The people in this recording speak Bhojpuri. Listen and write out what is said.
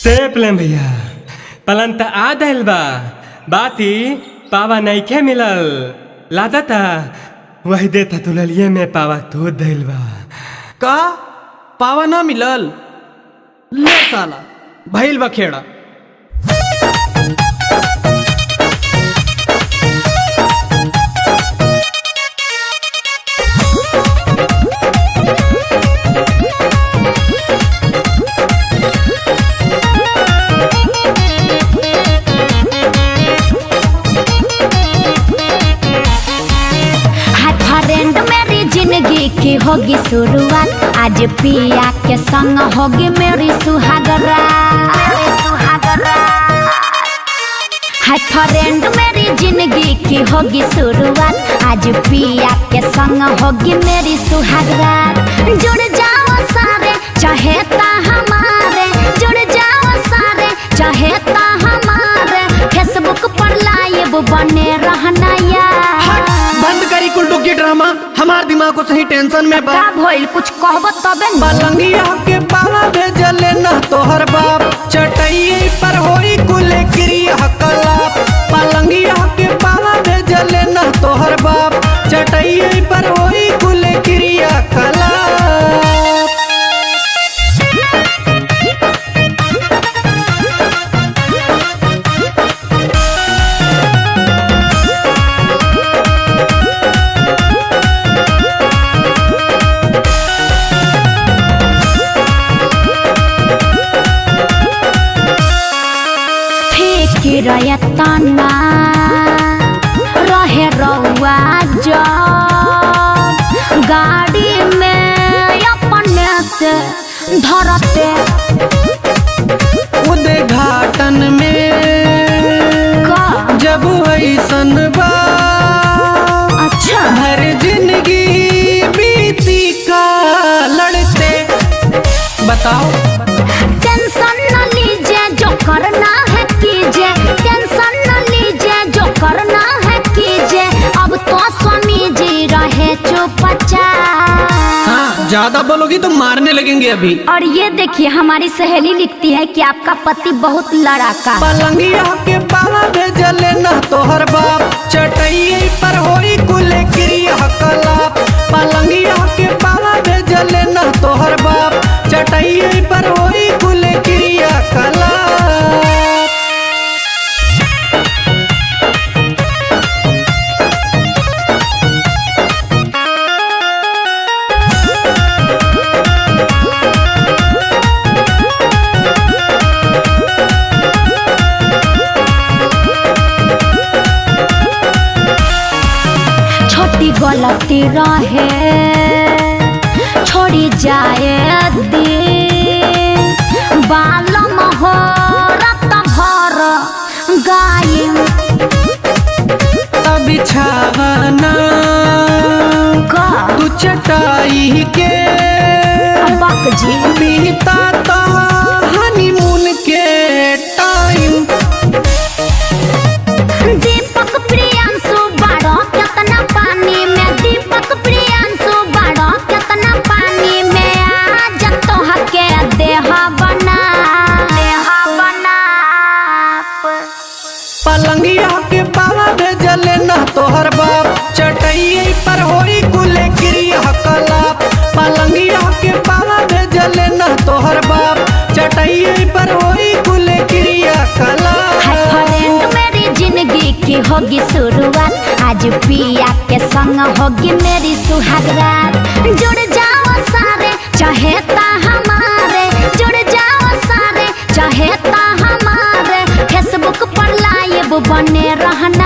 सेपलेम भैया पलन त आ दिल बा बाती पावा नइखे मिलल लादता वही देता तुललिये में पावा तो दिल बा का पावा ना मिलल ले साला भइल बखेड़ा। जिंदगी की होगी शुरुआत आज पिया के संग होगी मेरी सुहागरात। हाय फ्रेंड मेरी जिंदगी की होगी शुरुआत आज पिया के संग होगी मेरी सुहागरात। जुड़ जाओ सारे चाहेता हमारे जुड़ जाओ सारे चाहेता हमारे फेसबुक पर लाइव बने रहना यार। बंद करी कुल्टू की ड्रामा हमार दिमाग को सही टेंशन में बा। का भइल कुछ कहबो तबे न। पलंगिया के पाला भेजले ना तोहर बाप चटई पर होई कुले क्रिया कलाप। पलंगिया के पाला भेजले ना तोहर बाप चटई पर होई कुले क्रिया कलाप। तना रहे रउआ जब गाड़ी में अपने से धरते उद्घाटन में जब ऐसन बा अच्छा हर जिंदगी बीती का लड़ते। बताओ टेंशन न लीजिए जो करना है कीजिए टेंशन न लीजिए जो करना है कीजिए अब तो स्वामी जी रहे चुपचाप। हाँ ज्यादा बोलोगी तो मारने लगेंगे अभी। और ये देखिए हमारी सहेली लिखती है कि आपका पति बहुत लड़ाका। पलंगिया के पाला भेजले ना तोहर बाप चटई पर होई कुले क्रिया कलाप। पलंगिया के पाला भेजले ना तोहर बाप चटई पर होई कुले क्रिया कलाप। छोटी गलती रहे छोड़ी जाए दी बालम हो रत भर गाय तभी छावना तू चटाई के बक जी बीता तो हनीमून के टाइम। दीपक प्रियांशु बाड़ो कितना पानी में दीपक प्रियांशु बाड़ो कितना पानी में आज तो हके देह बना पलंगिया के पाला भेजले ना तोहर बाप चटई पर होई कुले क्रिया कलाप। पलंगिया के पाला भेजले ना तोहर बाप चटई पर होई कुले क्रिया कलाप। फ्रेंड मेरी जिंदगी की होगी शुरुआत आज पिया के संग होगी मेरी सुहागरात। जुड़ जाओ सारे चाहेता हमारे जुड़ जाओ सारे चाहेता हमारे फेसबुक पर लाइव बने रहना।